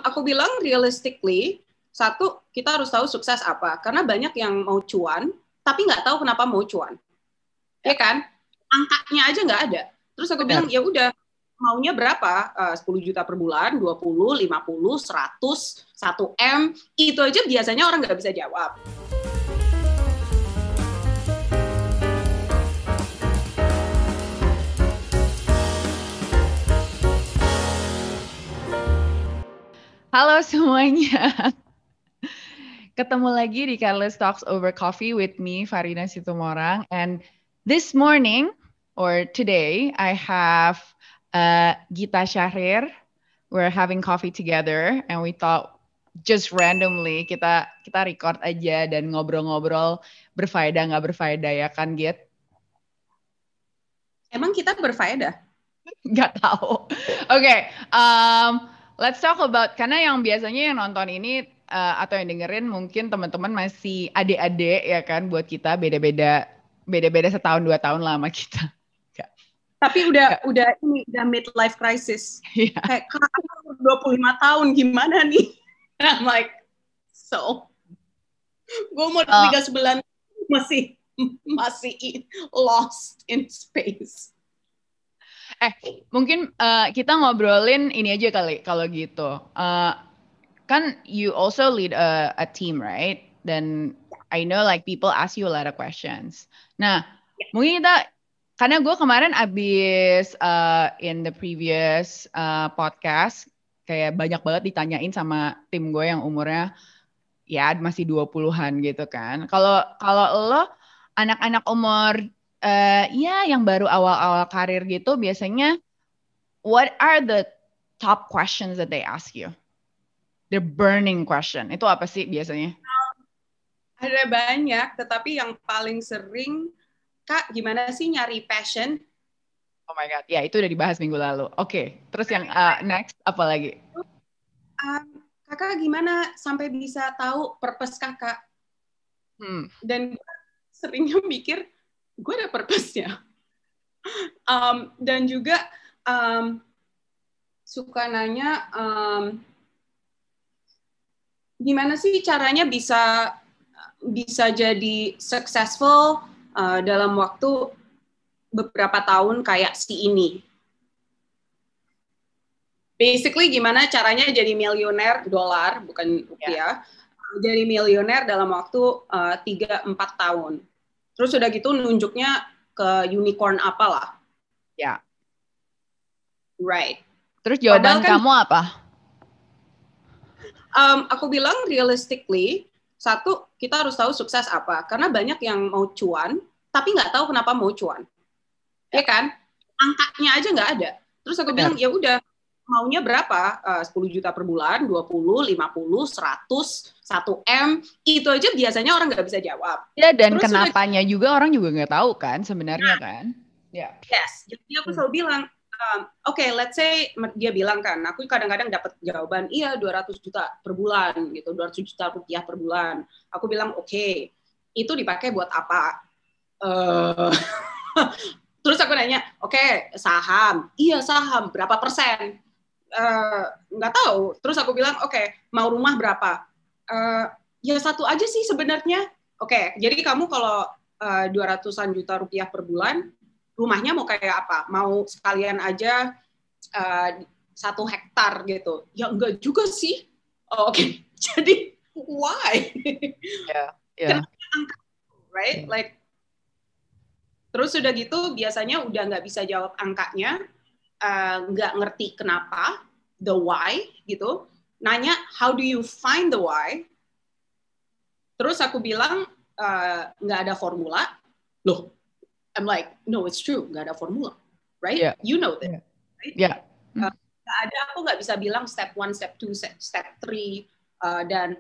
Aku bilang realistically, satu, kita harus tahu sukses apa. Karena banyak yang mau cuan, tapi nggak tahu kenapa mau cuan. Ya kan? Angkanya aja nggak ada. Terus aku bilang, ya udah, maunya berapa? 10 juta per bulan, 20, 50, 100, 1 M. Itu aja biasanya orang nggak bisa jawab. Halo semuanya, ketemu lagi di Careless Talks Over Coffee with me, Farina Situmorang. And this morning, or today, I have Gita Syahrir. We're having coffee together, and we thought just randomly kita record aja dan ngobrol-ngobrol berfaedah nggak berfaedah ya kan, Git? Emang kita berfaedah? Nggak tahu. Oke, let's talk about, karena yang biasanya yang nonton ini atau yang dengerin mungkin teman-teman masih adik-adik ya kan, buat kita beda-beda setahun 2 tahun lah sama kita. Tapi udah midlife crisis. Yeah. Kayak 25 tahun gimana nih? I'm like, so gue mau 39 masih lost in space. Mungkin kita ngobrolin ini aja kali kalau gitu. Kan you also lead a team, right? Dan I know like people ask you a lot of questions. Nah, mungkin kita, karena gue kemarin abis in the previous podcast, kayak banyak banget ditanyain sama tim gue yang umurnya ya masih 20-an gitu kan. Kalau lo anak-anak umur ya yang baru awal-awal karir gitu, biasanya what are the top questions that they ask you? The burning question. Itu apa sih biasanya? Ada banyak, tetapi yang paling sering, Kak, gimana sih nyari passion? Oh my God, ya itu udah dibahas minggu lalu. Oke, terus yang next apa lagi? Kakak gimana sampai bisa tahu purpose kakak? Dan seringnya mikir, gue ada purpose-nya. Dan juga suka nanya, gimana sih caranya bisa jadi successful dalam waktu beberapa tahun kayak si ini. Basically gimana caranya jadi miliuner dolar, bukan rupiah, jadi miliuner dalam waktu 3-4 tahun. Terus udah gitu nunjuknya ke unicorn apalah. Ya. Right. Terus jawaban kamu apa? Aku bilang realistically, satu, kita harus tahu sukses apa. Karena banyak yang mau cuan, tapi nggak tahu kenapa mau cuan. Ya kan? Angkanya aja nggak ada. Terus aku bilang, ya udah, maunya berapa? 10 juta per bulan, 20, 50, 100, 1 M. Itu aja biasanya orang nggak bisa jawab. Ya, dan terus kenapanya juga orang juga nggak tahu kan sebenarnya kan? Ya. Yes, jadi aku selalu bilang, okay, let's say dia bilang kan, aku kadang-kadang dapat jawaban, iya 200 juta per bulan, gitu, 200 juta rupiah per bulan. Aku bilang, okay, itu dipakai buat apa? Terus aku nanya, okay, saham. Iya saham, berapa persen? Nggak tahu. Terus aku bilang, okay, mau rumah berapa? Ya satu aja sih sebenarnya. Okay, jadi kamu kalau 200-an juta rupiah per bulan, rumahnya mau kayak apa? Mau sekalian aja 1 hektar gitu? Ya enggak juga sih. Oke, jadi why? Yeah. Right? Like, terus udah gitu biasanya udah nggak bisa jawab angkanya, nggak ngerti kenapa, the why gitu. Nanya, how do you find the why? Terus aku bilang, nggak ada formula. Loh, I'm like, no, it's true, nggak ada formula, right? Yeah. You know that, right? Yeah. Nggak ada, aku nggak bisa bilang step 1, step 2, step 3, dan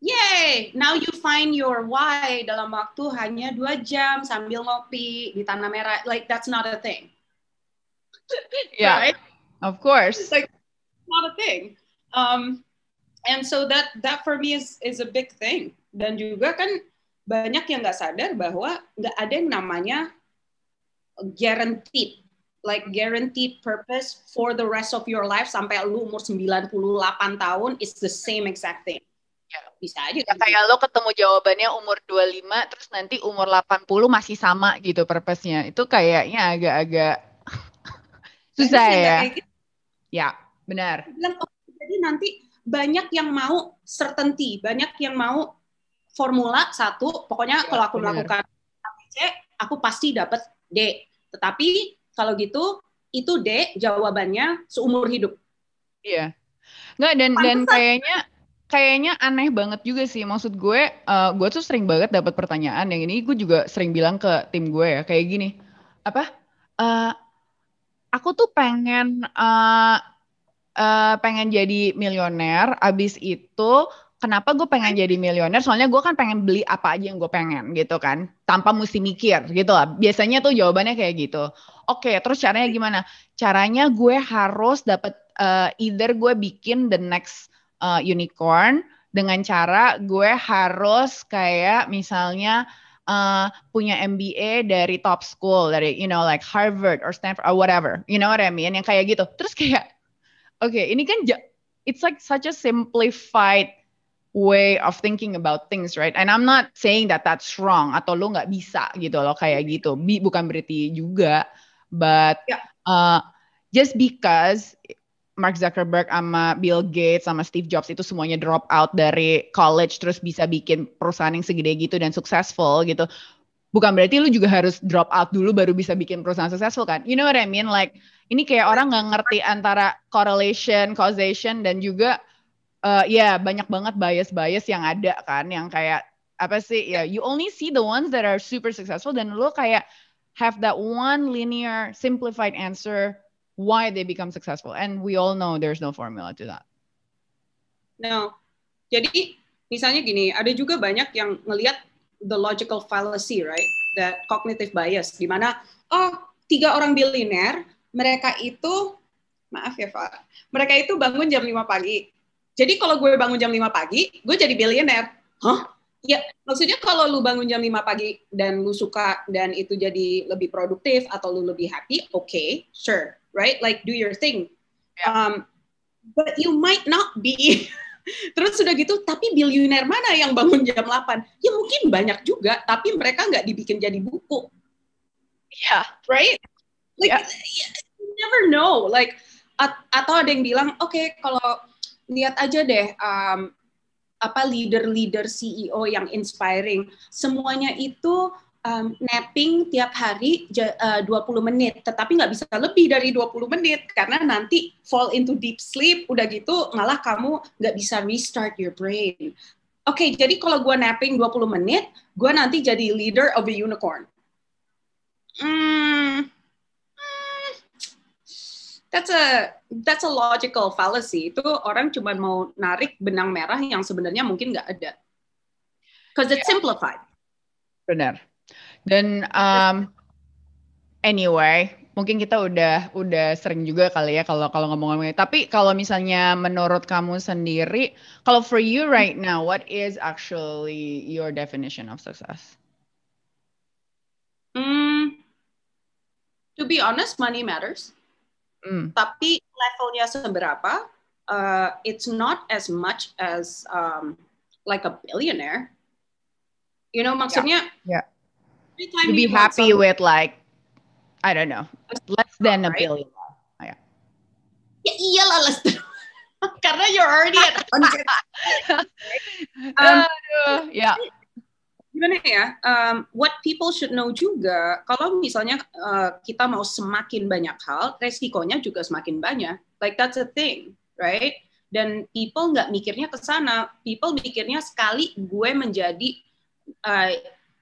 yay, now you find your why dalam waktu hanya 2 jam sambil ngopi di Tanah Merah. Like, that's not a thing. Yeah, right? Of course. It's like, not a thing. And so that for me is a big thing. Dan juga kan banyak yang nggak sadar bahwa nggak ada yang namanya guaranteed like guaranteed purpose for the rest of your life sampai lu umur 98 tahun, it's the same exact thing. Ya. Bisa aja. Ya, kayak lo ketemu jawabannya umur 25, terus nanti umur 80 masih sama gitu purpose-nya. Itu kayaknya agak-agak susah ya. Gitu. Ya, benar. Jadi nanti banyak yang mau certainty, banyak yang mau formula satu, pokoknya kalau aku melakukan ABC, aku pasti dapat D. Tetapi kalau gitu, itu D jawabannya seumur hidup. Iya. Nggak, dan kayaknya aneh banget juga sih. Maksud gue tuh sering banget dapat pertanyaan yang ini gue juga sering bilang ke tim gue ya, kayak gini. Aku tuh pengen jadi milioner, abis itu kenapa gue pengen jadi milioner? Soalnya gue kan pengen beli apa aja yang gue pengen gitu kan, tanpa mesti mikir gitu lah. Biasanya tuh jawabannya kayak gitu. Oke, terus caranya gimana? Caranya gue harus dapat either gue bikin the next unicorn dengan cara gue harus kayak misalnya punya MBA dari top school, dari like Harvard or Stanford or whatever, you know what I mean? Yang kayak gitu. Terus kayak okay, ini kan it's like such a simplified way of thinking about things, right? And I'm not saying that that's wrong atau lo nggak bisa gitu loh kayak gitu. Bukan berarti juga, but just because Mark Zuckerberg sama Bill Gates sama Steve Jobs itu semuanya drop out dari college terus bisa bikin perusahaan yang segede gitu dan successful gitu. Bukan berarti lu juga harus drop out dulu baru bisa bikin perusahaan successful kan? You know what I mean? Like ini kayak orang nggak ngerti antara correlation, causation dan juga banyak banget bias yang ada kan, yang kayak apa sih? Ya, you only see the ones that are super successful dan lu kayak have that one linear, simplified answer why they become successful, and we all know there's no formula to that. No, jadi misalnya gini, ada juga banyak yang ngelihat the logical fallacy, right? That cognitive bias, di mana 3 orang bilioner, mereka itu, maaf ya Pak, mereka itu bangun jam 5 pagi. Jadi kalau gue bangun jam 5 pagi, gue jadi bilioner. Hah? Ya, maksudnya kalau lu bangun jam 5 pagi dan lu suka dan itu jadi lebih produktif atau lu lebih happy, okay, sure, right? Like do your thing. But you might not be. Terus sudah gitu, tapi bilioner mana yang bangun jam 8? Ya mungkin banyak juga, tapi mereka nggak dibikin jadi buku. Yeah. Right? Like, you never know. Like, atau ada yang bilang, okay, kalau lihat aja deh, leader-leader CEO yang inspiring, semuanya itu napping tiap hari 20 menit, tetapi nggak bisa lebih dari 20 menit, karena nanti fall into deep sleep, udah gitu malah kamu nggak bisa restart your brain. Oke, jadi kalau gue napping 20 menit, gue nanti jadi leader of a unicorn. That's a logical fallacy. Itu orang cuma mau narik benang merah yang sebenarnya mungkin nggak ada. Because it's simplified. Benar. Dan anyway, mungkin kita udah sering juga kali ya kalau ngomong-ngomong. Tapi kalau misalnya menurut kamu sendiri, kalau for you right now, what is actually your definition of success? To be honest, money matters. Tapi levelnya seberapa? It's not as much as like a billionaire. You know, maksudnya. Yeah. To be happy with like, I don't know, less than a billion. Ya iyalah less than. Karena you're already at 100. Yeah. Gimana ya? What people should know juga, kalau misalnya kita mau semakin banyak hal, resikonya juga semakin banyak. Like that's a thing, right? Dan people nggak mikirnya ke sana. People mikirnya sekali gue menjadi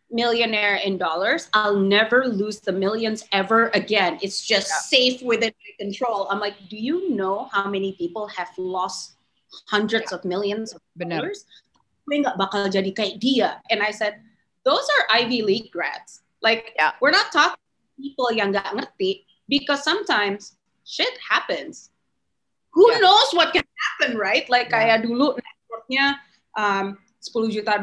millionaire in dollars, I'll never lose the millions ever again. It's just safe within my control. I'm like, do you know how many people have lost hundreds of millions of dollars? Gue nggak bakal jadi kayak dia. And I said, those are Ivy League grads. Like, we're not talking people yang nggak ngerti, because sometimes shit happens. Who knows what can happen, right? Like kayak dulu networknya $10 juta,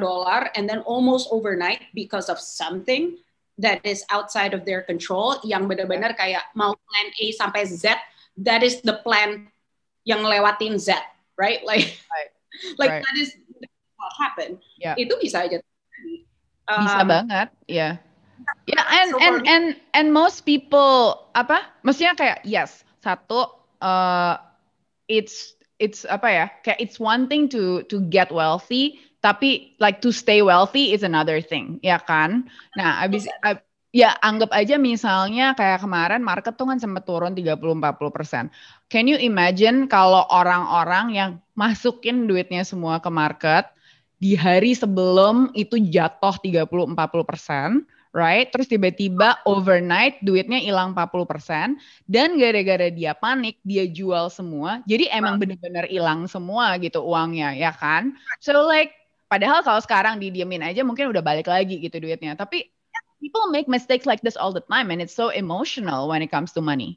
and then almost overnight because of something, that is outside of their control, yang benar-benar kayak mau plan A sampai Z, that is the plan yang lewatin Z, right? Like that is what happened. Yeah. Itu bisa aja. Bisa banget, ya. Yeah. Yeah, and most people maksudnya kayak yes, satu it's apa ya? Kayak it's one thing to get wealthy, tapi like to stay wealthy is another thing, ya kan? Nah, ya anggap aja misalnya kayak kemarin market tuh kan sempat turun 30-40%. Can you imagine kalau orang-orang yang masukin duitnya semua ke market di hari sebelum itu jatuh 30-40%, right? Terus tiba-tiba overnight duitnya hilang 40%, dan gara-gara dia panik, dia jual semua. Jadi emang benar-benar hilang semua gitu uangnya, ya kan? So like, padahal kalau sekarang didiemin aja mungkin udah balik lagi gitu duitnya. Tapi people make mistakes like this all the time and it's so emotional when it comes to money.